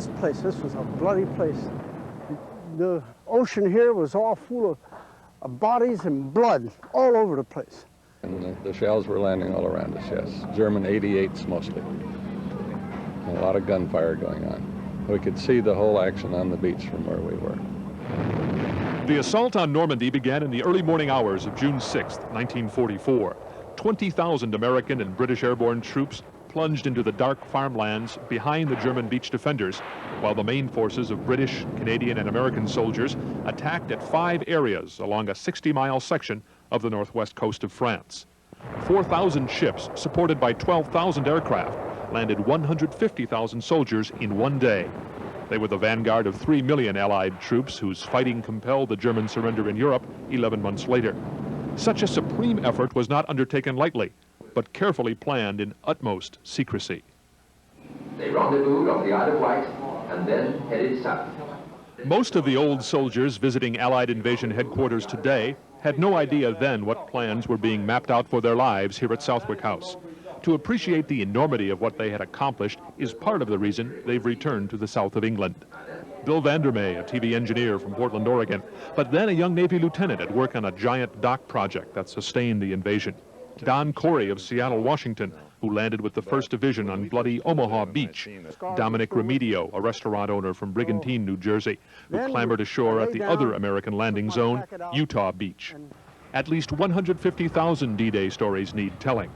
this was a bloody place. The ocean here was all full of bodies and blood all over the place. And the shells were landing all around us, yes. German 88s mostly. And a lot of gunfire going on. We could see the whole action on the beach from where we were. The assault on Normandy began in the early morning hours of June 6, 1944. 20,000 American and British airborne troops plunged into the dark farmlands behind the German beach defenders, while the main forces of British, Canadian, and American soldiers attacked at 5 areas along a 60-mile section of the northwest coast of France. 4,000 ships, supported by 12,000 aircraft, landed 150,000 soldiers in one day. They were the vanguard of 3 million Allied troops whose fighting compelled the German surrender in Europe 11 months later. Such a supreme effort was not undertaken lightly, but carefully planned in utmost secrecy. They rendezvoused off the Isle of Wight and then headed south. Most of the old soldiers visiting Allied invasion headquarters today had no idea then what plans were being mapped out for their lives here at Southwick House. To appreciate the enormity of what they had accomplished is part of the reason they've returned to the south of England. Bill Vandermeer, a TV engineer from Portland, Oregon, but then a young Navy lieutenant at work on a giant dock project that sustained the invasion. Don Corey of Seattle, Washington, who landed with the 1st Division on bloody Omaha Beach. Dominic Remedio, a restaurant owner from Brigantine, New Jersey, who clambered ashore at the other American landing zone, Utah Beach. At least 150,000 D-Day stories need telling.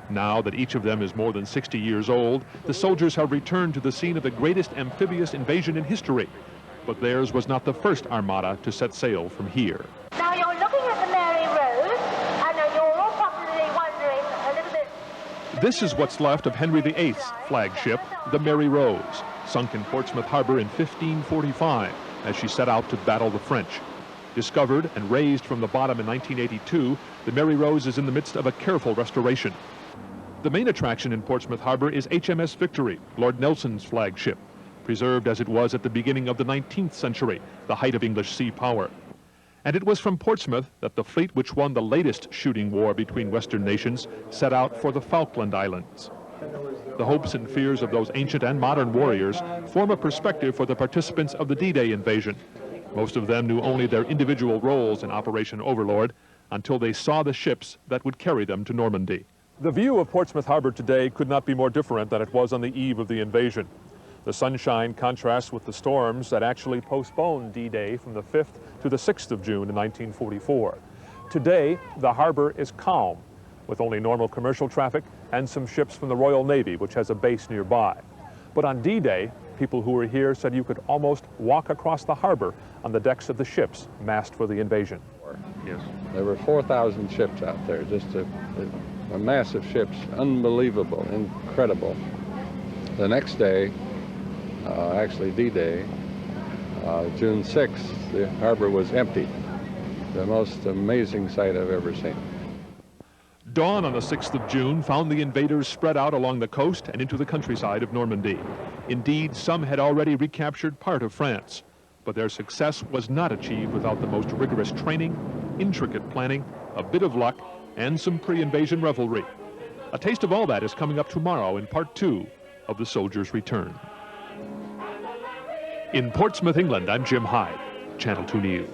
Now that each of them is more than 60 years old, the soldiers have returned to the scene of the greatest amphibious invasion in history. But theirs was not the first armada to set sail from here. Now you're looking at the Mary Rose, and you're all probably wondering a little bit... This is what's left of Henry VIII's flagship, the Mary Rose, sunk in Portsmouth Harbor in 1545 as she set out to battle the French. Discovered and raised from the bottom in 1982, the Mary Rose is in the midst of a careful restoration. The main attraction in Portsmouth Harbor is HMS Victory, Lord Nelson's flagship, preserved as it was at the beginning of the 19th century, the height of English sea power. And it was from Portsmouth that the fleet which won the latest shooting war between Western nations set out for the Falkland Islands. The hopes and fears of those ancient and modern warriors form a perspective for the participants of the D-Day invasion. Most of them knew only their individual roles in Operation Overlord until they saw the ships that would carry them to Normandy. The view of Portsmouth Harbor today could not be more different than it was on the eve of the invasion. The sunshine contrasts with the storms that actually postponed D-Day from the 5th to the 6th of June in 1944. Today, the harbor is calm, with only normal commercial traffic and some ships from the Royal Navy, which has a base nearby. But on D-Day, people who were here said you could almost walk across the harbor on the decks of the ships massed for the invasion. Yes. There were 4,000 ships out there, just a massive ships, unbelievable, incredible. The next day, actually D-Day, June 6th, the harbor was empty. The most amazing sight I've ever seen. Dawn on the 6th of June found the invaders spread out along the coast and into the countryside of Normandy. Indeed, some had already recaptured part of France, but their success was not achieved without the most rigorous training, intricate planning, a bit of luck, and some pre-invasion revelry. A taste of all that is coming up tomorrow in part 2 of The Soldier's Return. In Portsmouth, England, I'm Jim Hyde, Channel 2 News.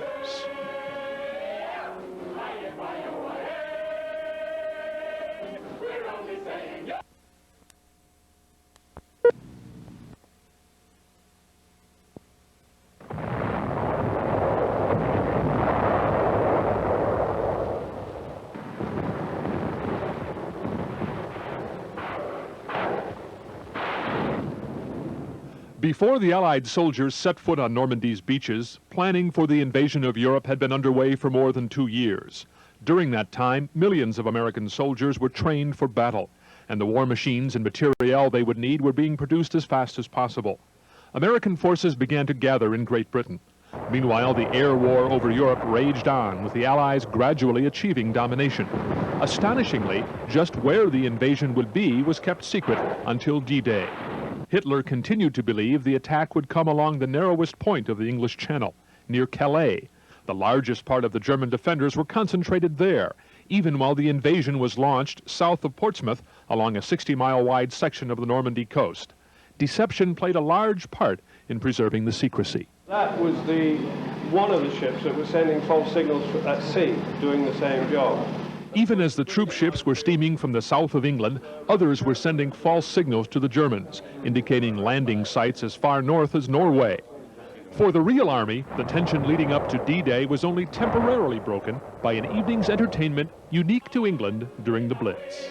Before the Allied soldiers set foot on Normandy's beaches, planning for the invasion of Europe had been underway for more than 2 years. During that time, millions of American soldiers were trained for battle, and the war machines and materiel they would need were being produced as fast as possible. American forces began to gather in Great Britain. Meanwhile, the air war over Europe raged on, with the Allies gradually achieving domination. Astonishingly, just where the invasion would be was kept secret until D-Day. Hitler continued to believe the attack would come along the narrowest point of the English Channel, near Calais. The largest part of the German defenders were concentrated there, even while the invasion was launched south of Portsmouth along a 60-mile wide section of the Normandy coast. deception played a large part in preserving the secrecy. That was one of the ships that was sending false signals at sea, doing the same job. Even as the troop ships were steaming from the south of England, others were sending false signals to the Germans, indicating landing sites as far north as Norway. For the real army, the tension leading up to D-Day was only temporarily broken by an evening's entertainment unique to England during the Blitz.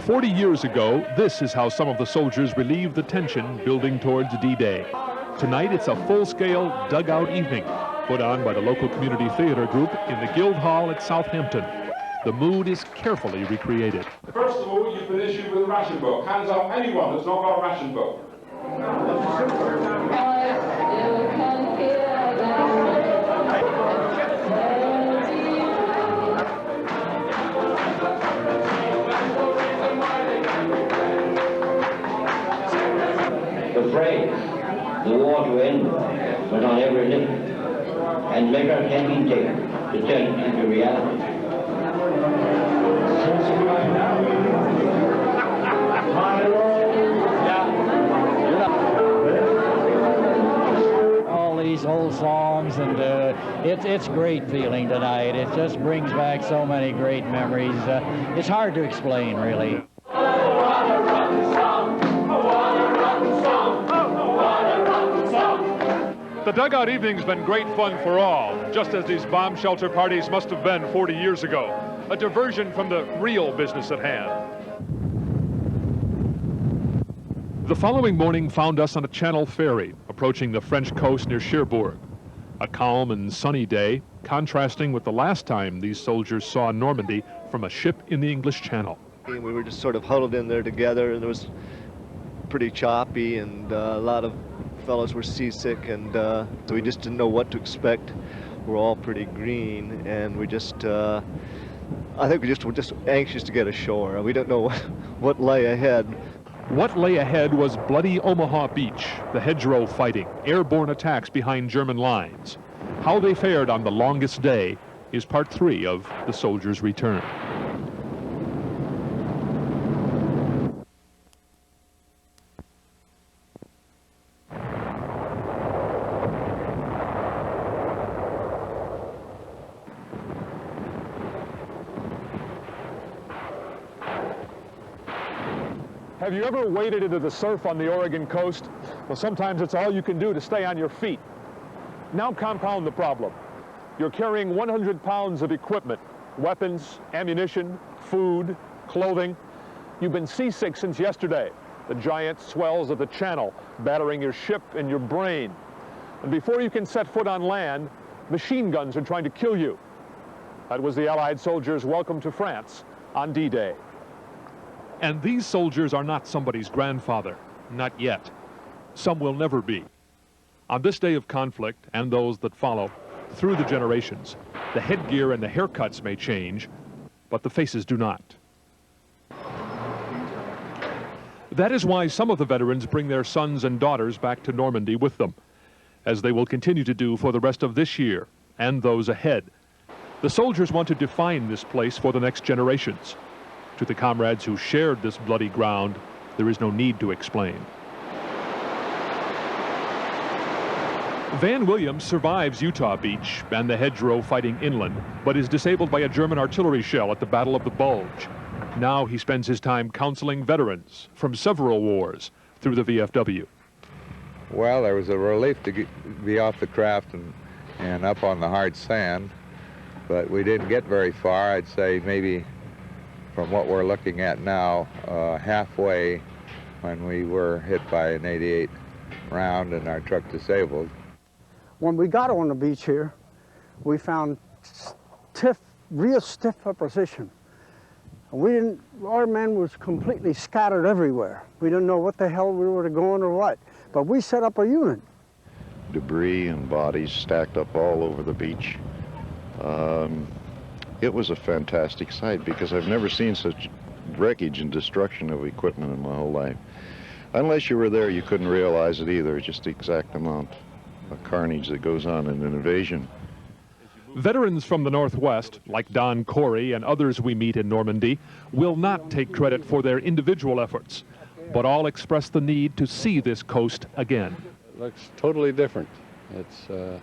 40 years ago, this is how some of the soldiers relieved the tension building towards D-Day. Tonight, it's a full-scale dugout evening put on by the local community theater group in the Guildhall at Southampton. The mood is carefully recreated. First of all, you've been issued with a ration book. Hands up anyone that's not got a ration book. The phrase, the war to end, was on every lip, and measures had been taken to turn it into reality. All these old songs, and it's great feeling tonight. It just brings back so many great memories. It's hard to explain, really. The dugout evening's been great fun for all, just as these bomb shelter parties must have been 40 years ago. A diversion from the real business at hand. The following morning found us on a Channel ferry approaching the French coast near Cherbourg. A calm and sunny day, contrasting with the last time these soldiers saw Normandy from a ship in the English Channel. We were just sort of huddled in there together, and it was pretty choppy, and a lot of fellows were seasick, and so we just didn't know what to expect. We're all pretty green, and we just, I think we were just anxious to get ashore. We don't know what lay ahead. What lay ahead was bloody Omaha Beach, the hedgerow fighting, airborne attacks behind German lines. How they fared on the longest day is part 3 of The Soldier's Return. Have you ever waded into the surf on the Oregon coast? Well, sometimes it's all you can do to stay on your feet. Now compound the problem. You're carrying 100 pounds of equipment, weapons, ammunition, food, clothing. You've been seasick since yesterday. The giant swells of the channel battering your ship and your brain. And before you can set foot on land, machine guns are trying to kill you. That was the Allied soldiers' welcome to France on D-Day. And these soldiers are not somebody's grandfather, not yet. Some will never be. On this day of conflict, and those that follow, through the generations, the headgear and the haircuts may change, but the faces do not. That is why some of the veterans bring their sons and daughters back to Normandy with them, as they will continue to do for the rest of this year and those ahead. The soldiers want to define this place for the next generations. To the comrades who shared this bloody ground, there is no need to explain. Van Williams survives Utah Beach and the hedgerow fighting inland, but is disabled by a German artillery shell at the Battle of the Bulge. Now he spends his time counseling veterans from several wars through the VFW. Well, there was a relief to be off the craft and up on the hard sand, but we didn't get very far. I'd say maybe from what we're looking at now, halfway when we were hit by an 88 round and our truck disabled. When we got on the beach here, we found real stiff opposition. Our men was completely scattered everywhere. We didn't know what the hell we were going or what, but we set up a unit. Debris and bodies stacked up all over the beach. It was a fantastic sight because I've never seen such wreckage and destruction of equipment in my whole life. Unless you were there, you couldn't realize it either, just the exact amount of carnage that goes on in an invasion. Veterans from the Northwest, like Don Corey and others we meet in Normandy, will not take credit for their individual efforts, but all express the need to see this coast again. It looks totally different. It's a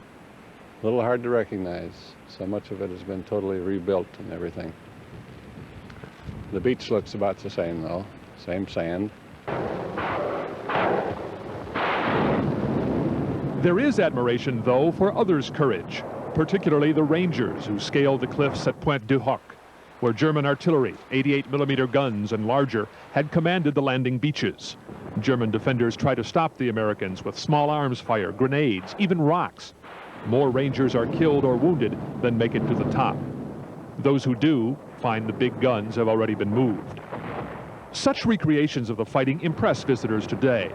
little hard to recognize. So much of it has been totally rebuilt and everything. The beach looks about the same though, same sand. There is admiration, though, for others' courage, particularly the Rangers who scaled the cliffs at Pointe du Hoc, where German artillery, 88mm guns and larger, had commanded the landing beaches. German defenders try to stop the Americans with small arms fire, grenades, even rocks. More Rangers are killed or wounded than make it to the top. Those who do find the big guns have already been moved. Such recreations of the fighting impress visitors today,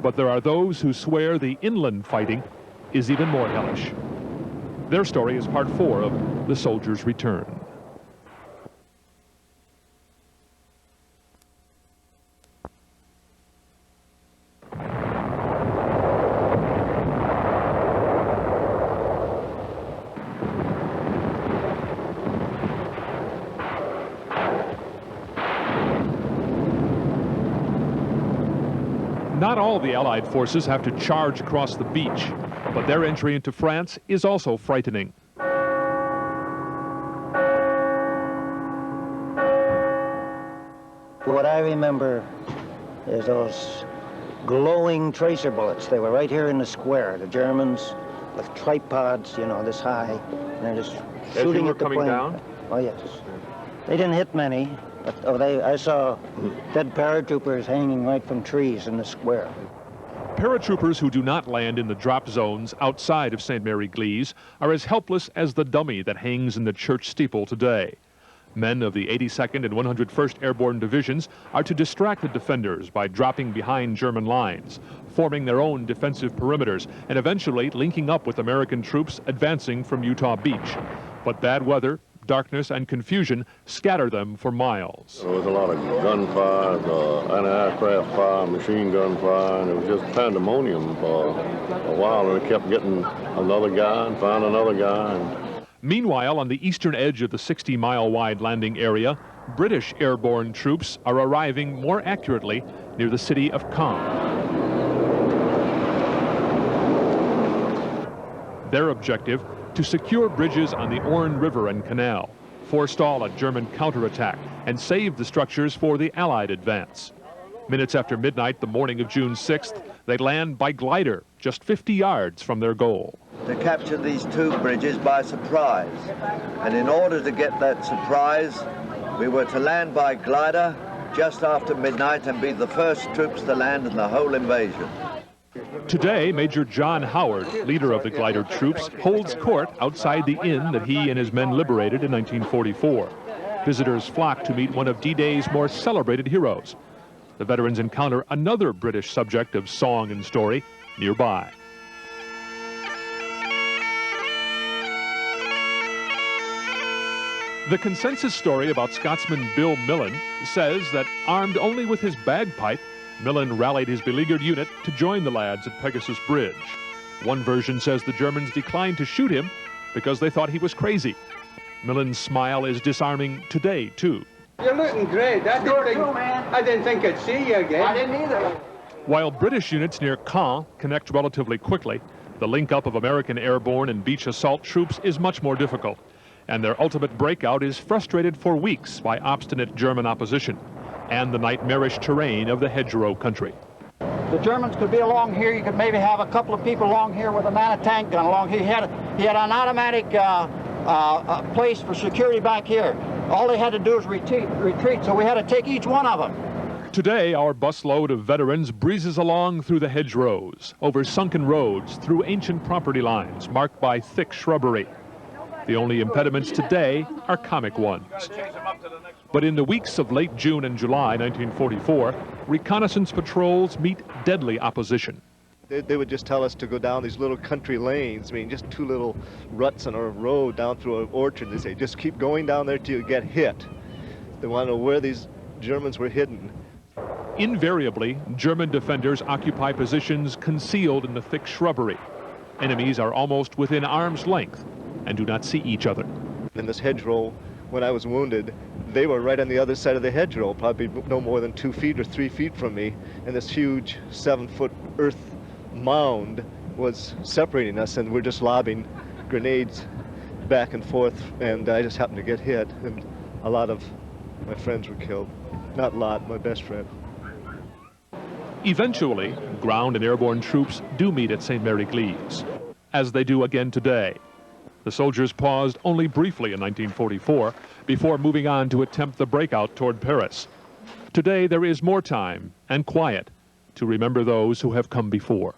but there are those who swear the inland fighting is even more hellish. Their story is part 4 of The Soldier's Return. Not all the Allied forces have to charge across the beach, but their entry into France is also frightening. What I remember is those glowing tracer bullets. They were right here in the square. The Germans with tripods, you know, this high, and they're just shooting at the plane. Down? Oh yes. They didn't hit many. But I saw dead paratroopers hanging right from trees in the square. Paratroopers who do not land in the drop zones outside of St. Mary-Glise are as helpless as the dummy that hangs in the church steeple today. Men of the 82nd and 101st Airborne Divisions are to distract the defenders by dropping behind German lines, forming their own defensive perimeters, and eventually linking up with American troops advancing from Utah Beach. But bad weather, darkness, and confusion scatter them for miles. There was a lot of gunfire, anti-aircraft fire, machine gun fire, and it was just pandemonium for a while, and it kept getting another guy and find another guy. Meanwhile, on the eastern edge of the 60-mile-wide landing area, British airborne troops are arriving more accurately near the city of Caen. Their objective: to secure bridges on the Orne River and Canal, forestall a German counterattack, and save the structures for the Allied advance. Minutes after midnight, the morning of June 6th, they land by glider, just 50 yards from their goal. To capture these 2 bridges by surprise. And in order to get that surprise, we were to land by glider just after midnight and be the first troops to land in the whole invasion. Today, Major John Howard, leader of the glider troops, holds court outside the inn that he and his men liberated in 1944. Visitors flock to meet one of D-Day's more celebrated heroes. The veterans encounter another British subject of song and story nearby. The consensus story about Scotsman Bill Millen says that, armed only with his bagpipe, Millen rallied his beleaguered unit to join the lads at Pegasus Bridge. One version says the Germans declined to shoot him because they thought he was crazy. Millen's smile is disarming today, too. You're looking great. I didn't think I'd see you again. I didn't either. While British units near Caen connect relatively quickly, the link-up of American airborne and beach assault troops is much more difficult, and their ultimate breakout is frustrated for weeks by obstinate German opposition and the nightmarish terrain of the hedgerow country. The Germans could be along here. You could maybe have a couple of people along here with a man-a-tank gun along here. He had an automatic place for security back here. All they had to do was retreat, so we had to take each one of them. Today, our busload of veterans breezes along through the hedgerows, over sunken roads, through ancient property lines marked by thick shrubbery. The only impediments today are comic ones. But in the weeks of late June and July 1944, reconnaissance patrols meet deadly opposition. They would just tell us to go down these little country lanes. I mean, just 2 little ruts on a road down through an orchard. They say, just keep going down there till you get hit. They want to know where these Germans were hidden. Invariably, German defenders occupy positions concealed in the thick shrubbery. Enemies are almost within arm's length, and do not see each other. In this hedgerow, when I was wounded, they were right on the other side of the hedgerow, probably no more than 2 feet or 3 feet from me, and this huge 7-foot earth mound was separating us, and we're just lobbing grenades back and forth, and I just happened to get hit, and a lot of my friends were killed. Not a lot, my best friend. Eventually, ground and airborne troops do meet at St. Mary-Église, as they do again today. The soldiers paused only briefly in 1944 before moving on to attempt the breakout toward Paris. Today there is more time and quiet to remember those who have come before.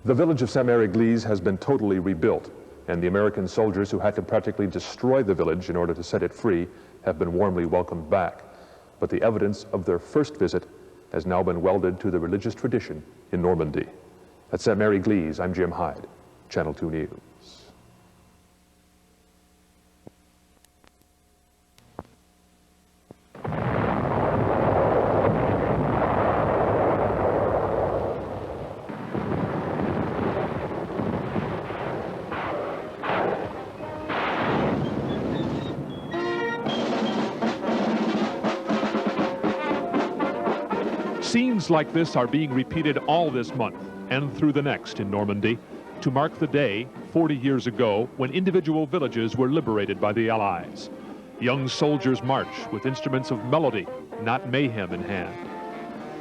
The village of St. Mary-Église has been totally rebuilt, and the American soldiers who had to practically destroy the village in order to set it free have been warmly welcomed back. But the evidence of their first visit has now been welded to the religious tradition in Normandy. At St. Mary-Église, I'm Jim Hyde, Channel 2 News. Scenes like this are being repeated all this month and through the next in Normandy to mark the day 40 years ago when individual villages were liberated by the Allies. Young soldiers march with instruments of melody, not mayhem in hand.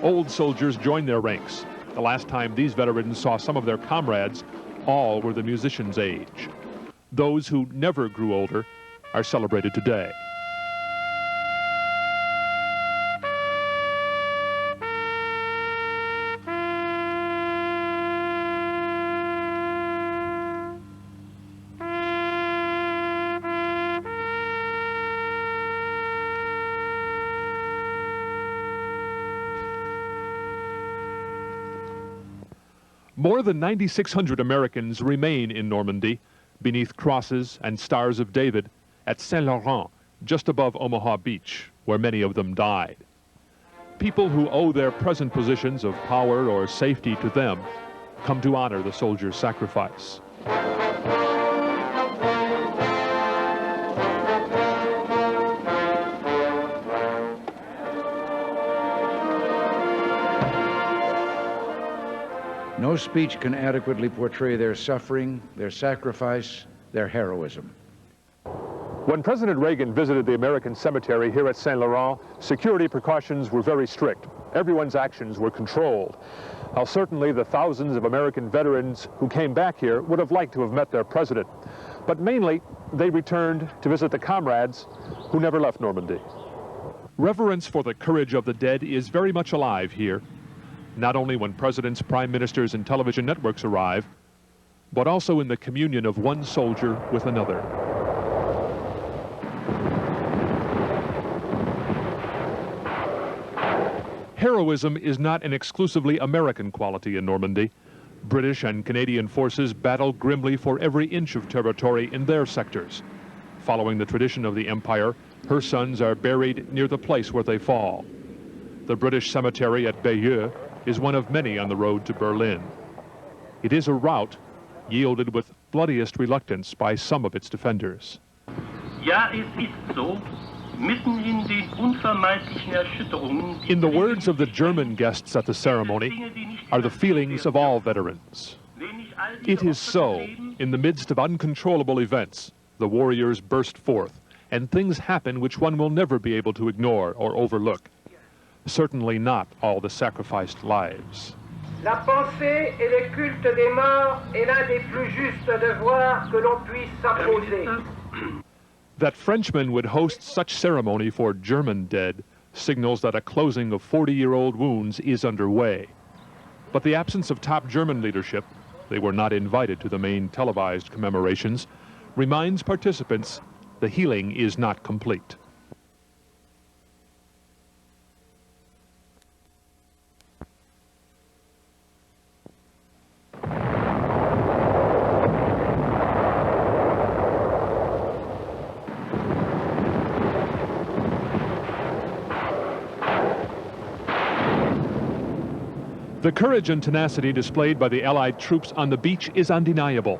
Old soldiers join their ranks. The last time these veterans saw some of their comrades, all were the musicians' age. Those who never grew older are celebrated today. More than 9,600 Americans remain in Normandy, beneath crosses and stars of David, at Saint-Laurent, just above Omaha Beach, where many of them died. People who owe their present positions of power or safety to them come to honor the soldiers' sacrifice. No speech can adequately portray their suffering, their sacrifice, their heroism. When President Reagan visited the American cemetery here at Saint-Laurent, security precautions were very strict. Everyone's actions were controlled. Now, certainly the thousands of American veterans who came back here would have liked to have met their president. But mainly, they returned to visit the comrades who never left Normandy. Reverence for the courage of the dead is very much alive here, not only when presidents, prime ministers, and television networks arrive, but also in the communion of one soldier with another. Heroism is not an exclusively American quality in Normandy. British and Canadian forces battle grimly for every inch of territory in their sectors. Following the tradition of the Empire, her sons are buried near the place where they fall. The British cemetery at Bayeux is one of many on the road to Berlin. It is a route yielded with bloodiest reluctance by some of its defenders. Ja, es ist so, mitten in den unvermeidlichen Erschütterungen. In the words of the German guests at the ceremony are the feelings of all veterans. It is so, in the midst of uncontrollable events, the warriors burst forth, and things happen which one will never be able to ignore or overlook. Certainly not all the sacrificed lives. La pensée et le culte des morts est l'un des plus justes devoirs que l'on puisse s'imposer. That Frenchmen would host such ceremony for German dead signals that a closing of 40-year-old wounds is underway. But the absence of top German leadership, they were not invited to the main televised commemorations, reminds participants the healing is not complete. The courage and tenacity displayed by the Allied troops on the beach is undeniable.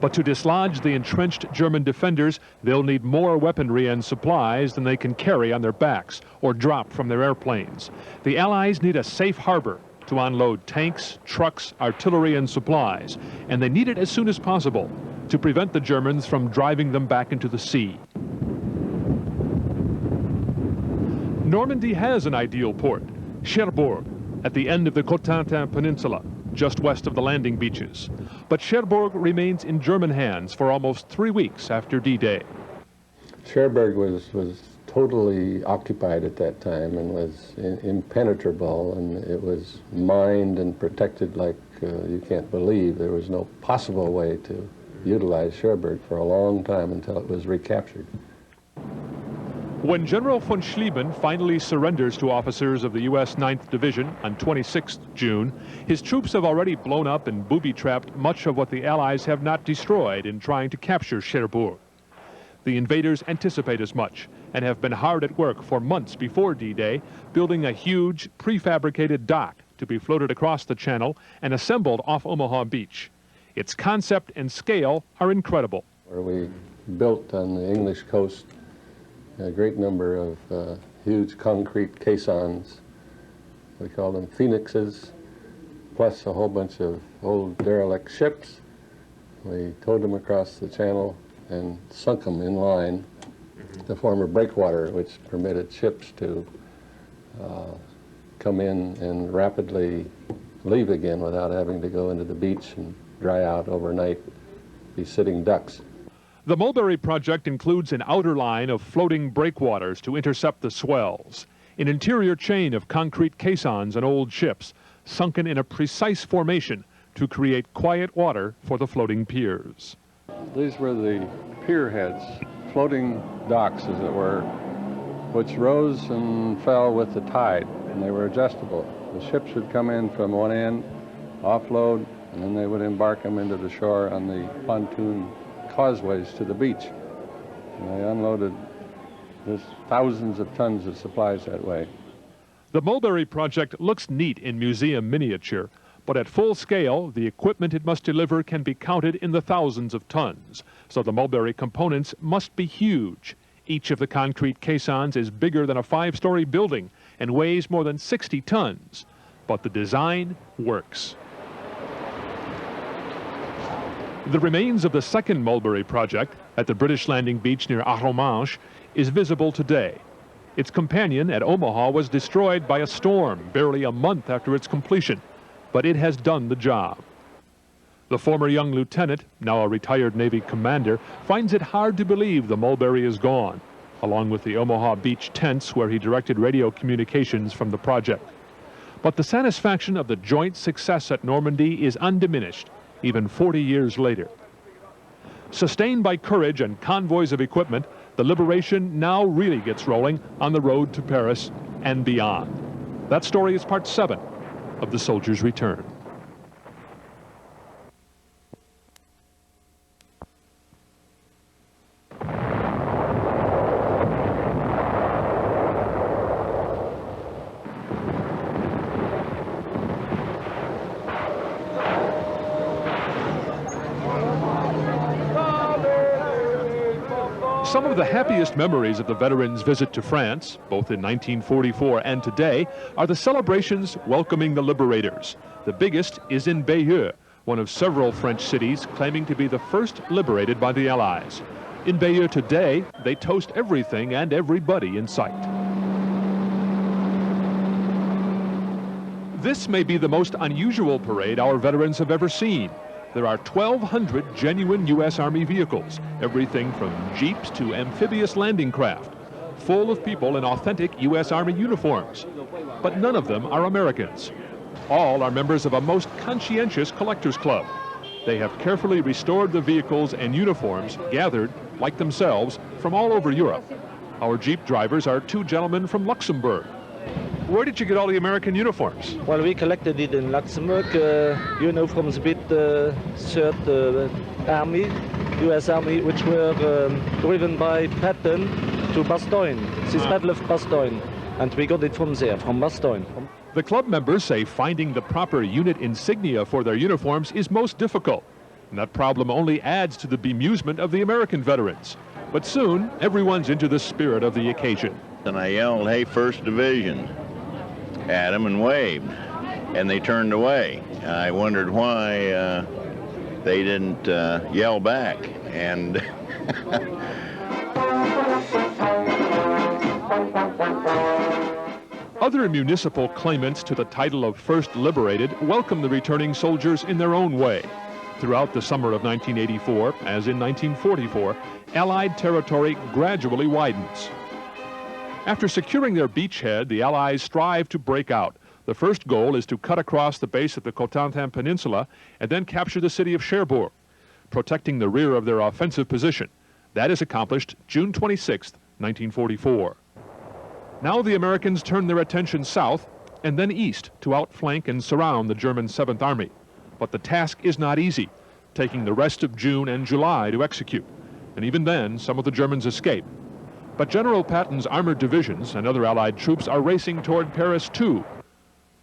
But to dislodge the entrenched German defenders, they'll need more weaponry and supplies than they can carry on their backs or drop from their airplanes. The Allies need a safe harbor to unload tanks, trucks, artillery, and supplies, and they need it as soon as possible to prevent the Germans from driving them back into the sea. Normandy has an ideal port, Cherbourg, at the end of the Cotentin Peninsula, just west of the landing beaches. But Cherbourg remains in German hands for almost 3 weeks after D-Day. Cherbourg was totally occupied at that time and was impenetrable, and it was mined and protected like you can't believe. There was no possible way to utilize Cherbourg for a long time until it was recaptured. When General von Schlieben finally surrenders to officers of the U.S. 9th Division on 26th June, his troops have already blown up and booby-trapped much of what the Allies have not destroyed in trying to capture Cherbourg. The invaders anticipate as much and have been hard at work for months before D-Day, building a huge prefabricated dock to be floated across the channel and assembled off Omaha Beach. Its concept and scale are incredible. Where we built on the English coast a great number of huge concrete caissons. We call them phoenixes, plus a whole bunch of old derelict ships. We towed them across the channel and sunk them in line to form a breakwater, which permitted ships to come in and rapidly leave again without having to go into the beach and dry out overnight, be sitting ducks. The Mulberry Project includes an outer line of floating breakwaters to intercept the swells, an interior chain of concrete caissons and old ships, sunken in a precise formation to create quiet water for the floating piers. These were the pier heads, floating docks, as it were, which rose and fell with the tide, and they were adjustable. The ships would come in from one end, offload, and then they would embark them into the shore on the pontoon causeways to the beach. And they unloaded just thousands of tons of supplies that way. The Mulberry Project looks neat in museum miniature, but at full scale, the equipment it must deliver can be counted in the thousands of tons. So the Mulberry components must be huge. Each of the concrete caissons is bigger than a 5-story building and weighs more than 60 tons. But the design works. The remains of the second Mulberry Project at the British landing beach near Arromanches is visible today. Its companion at Omaha was destroyed by a storm barely a month after its completion, but it has done the job. The former young lieutenant, now a retired Navy commander, finds it hard to believe the Mulberry is gone, along with the Omaha Beach tents where he directed radio communications from the project. But the satisfaction of the joint success at Normandy is undiminished, even 40 years later. Sustained by courage and convoys of equipment, the liberation now really gets rolling on the road to Paris and beyond. That story is part 7 of The Soldier's Return. Some of the happiest memories of the veterans' visit to France, both in 1944 and today, are the celebrations welcoming the liberators. The biggest is in Bayeux, one of several French cities claiming to be the first liberated by the Allies. In Bayeux today, they toast everything and everybody in sight. This may be the most unusual parade our veterans have ever seen. There are 1,200 genuine U.S. Army vehicles, everything from jeeps to amphibious landing craft, full of people in authentic U.S. Army uniforms. But none of them are Americans. All are members of a most conscientious collectors club. They have carefully restored the vehicles and uniforms gathered, like themselves, from all over Europe. Our jeep drivers are 2 gentlemen from Luxembourg. Where did you get all the American uniforms? Well, we collected it in Luxembourg, you know, from the bit 3rd Army, U.S. Army, which were driven by Patton to Bastogne, this Battle of Bastogne. And we got it from there, from Bastogne. The club members say finding the proper unit insignia for their uniforms is most difficult. And that problem only adds to the bemusement of the American veterans. But soon, everyone's into the spirit of the occasion. And I yelled, "Hey, 1st Division," at them and waved, and they turned away. I wondered why they didn't yell back, and Other municipal claimants to the title of First Liberated welcome the returning soldiers in their own way. Throughout the summer of 1984, as in 1944, Allied territory gradually widens. After securing their beachhead, the Allies strive to break out. The first goal is to cut across the base of the Cotentin Peninsula and then capture the city of Cherbourg, protecting the rear of their offensive position. That is accomplished June 26, 1944. Now the Americans turn their attention south and then east to outflank and surround the German 7th Army. But the task is not easy, taking the rest of June and July to execute. And even then, some of the Germans escape. But General Patton's armored divisions and other Allied troops are racing toward Paris too.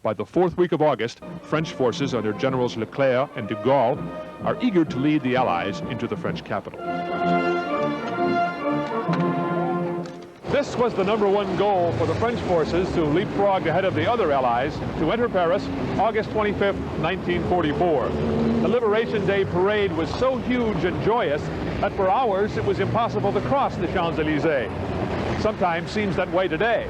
By the 4th week of August, French forces under Generals Leclerc and de Gaulle are eager to lead the Allies into the French capital. This was the #1 goal for the French forces to leapfrog ahead of the other Allies to enter Paris August 25, 1944. The Liberation Day parade was so huge and joyous that for hours it was impossible to cross the Champs-Élysées. Sometimes seems that way today.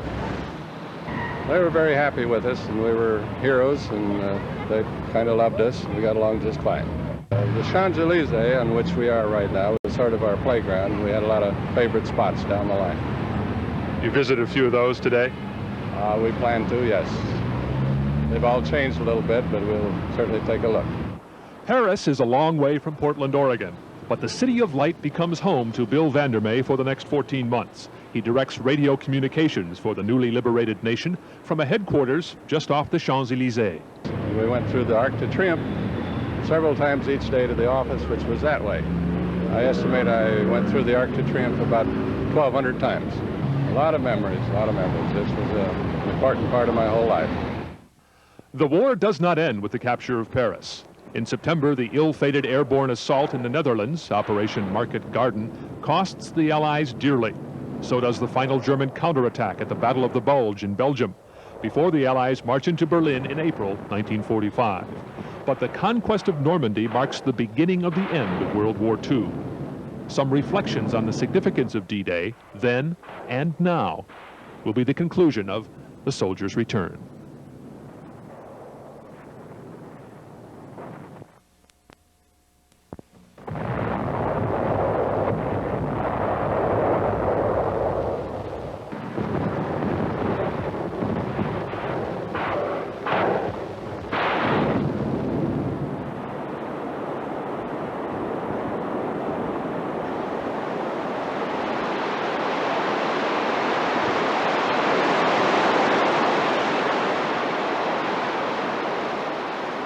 They were very happy with us, and we were heroes, and they kind of loved us, and we got along just fine. The Champs-Élysées, on which we are right now, was sort of our playground. We had a lot of favorite spots down the line. You visited a few of those today? We plan to, yes. They've all changed a little bit, but we'll certainly take a look. Paris is a long way from Portland, Oregon, but the City of Light becomes home to Bill Vandermeer for the next 14 months. He directs radio communications for the newly liberated nation from a headquarters just off the Champs-Élysées. We went through the Arc de Triomphe several times each day to the office, which was that way. I estimate I went through the Arc de Triomphe about 1,200 times. A lot of memories, a lot of memories. This was an important part of my whole life. The war does not end with the capture of Paris. In September, the ill-fated airborne assault in the Netherlands, Operation Market Garden, costs the Allies dearly. So does the final German counterattack at the Battle of the Bulge in Belgium, before the Allies march into Berlin in April 1945. But the conquest of Normandy marks the beginning of the end of World War II. Some reflections on the significance of D-Day, then and now, will be the conclusion of The Soldier's Return.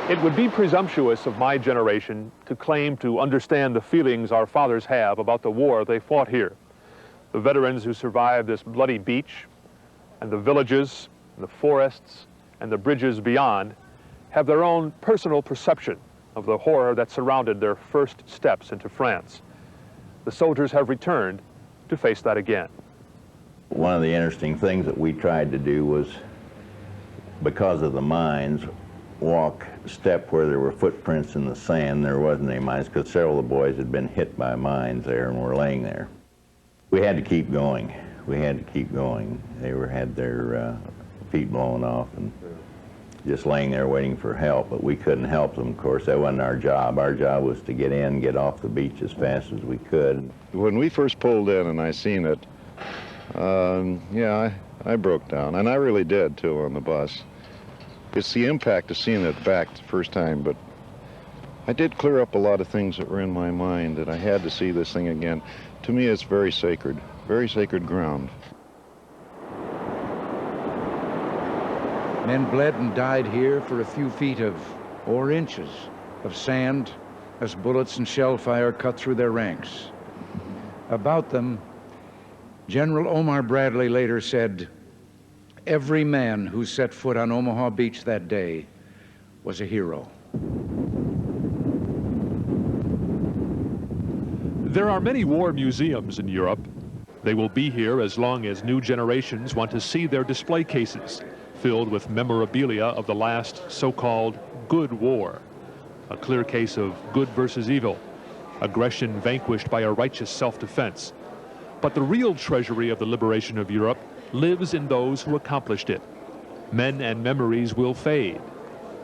It would be presumptuous of my generation to claim to understand the feelings our fathers have about the war they fought here. The veterans who survived this bloody beach, and the villages, and the forests, and the bridges beyond, have their own personal perception of the horror that surrounded their first steps into France. The soldiers have returned to face that again. One of the interesting things that we tried to do was, because of the mines, walk step where there were footprints in the sand. There wasn't any mines because several of the boys had been hit by mines there and were laying there. We had to keep going. We had to keep going. They had their feet blown off and just laying there waiting for help, but we couldn't help them, of course. That wasn't our job. Our job was to get in, get off the beach as fast as we could. When we first pulled in and I seen it, yeah, I broke down, and I really did too on the bus. It's the impact of seeing it back the first time, but I did clear up a lot of things that were in my mind that I had to see this thing again. To me, it's very sacred ground. Men bled and died here for a few feet of, or inches, of sand as bullets and shell fire cut through their ranks. About them, General Omar Bradley later said, "Every man who set foot on Omaha Beach that day was a hero." There are many war museums in Europe. They will be here as long as new generations want to see their display cases, filled with memorabilia of the last so-called good war. A clear case of good versus evil, aggression vanquished by a righteous self-defense. But the real treasury of the liberation of Europe lives in those who accomplished it. Men and memories will fade.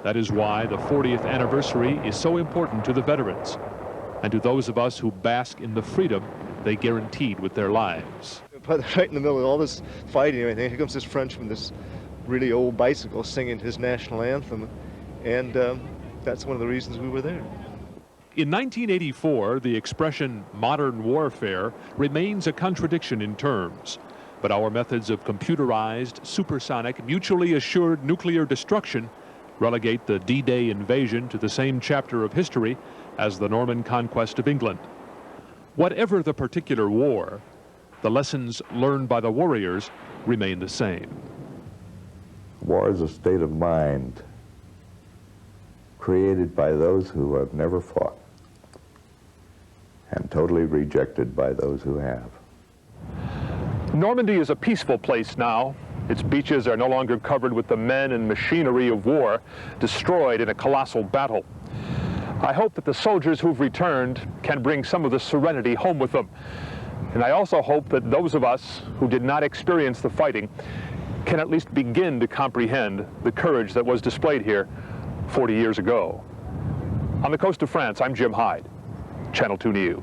That is why the 40th anniversary is so important to the veterans, and to those of us who bask in the freedom they guaranteed with their lives. Right in the middle of all this fighting and everything, here comes this Frenchman, this really old bicycle, singing his national anthem, and that's one of the reasons we were there. In 1984, the expression modern warfare remains a contradiction in terms, but our methods of computerized, supersonic, mutually assured nuclear destruction relegate the D-Day invasion to the same chapter of history as the Norman conquest of England. Whatever the particular war, the lessons learned by the warriors remain the same. War is a state of mind created by those who have never fought and totally rejected by those who have. Normandy is a peaceful place now. Its beaches are no longer covered with the men and machinery of war, destroyed in a colossal battle. I hope that the soldiers who've returned can bring some of the serenity home with them. And I also hope that those of us who did not experience the fighting can at least begin to comprehend the courage that was displayed here 40 years ago. On the coast of France, I'm Jim Hyde, Channel 2 News.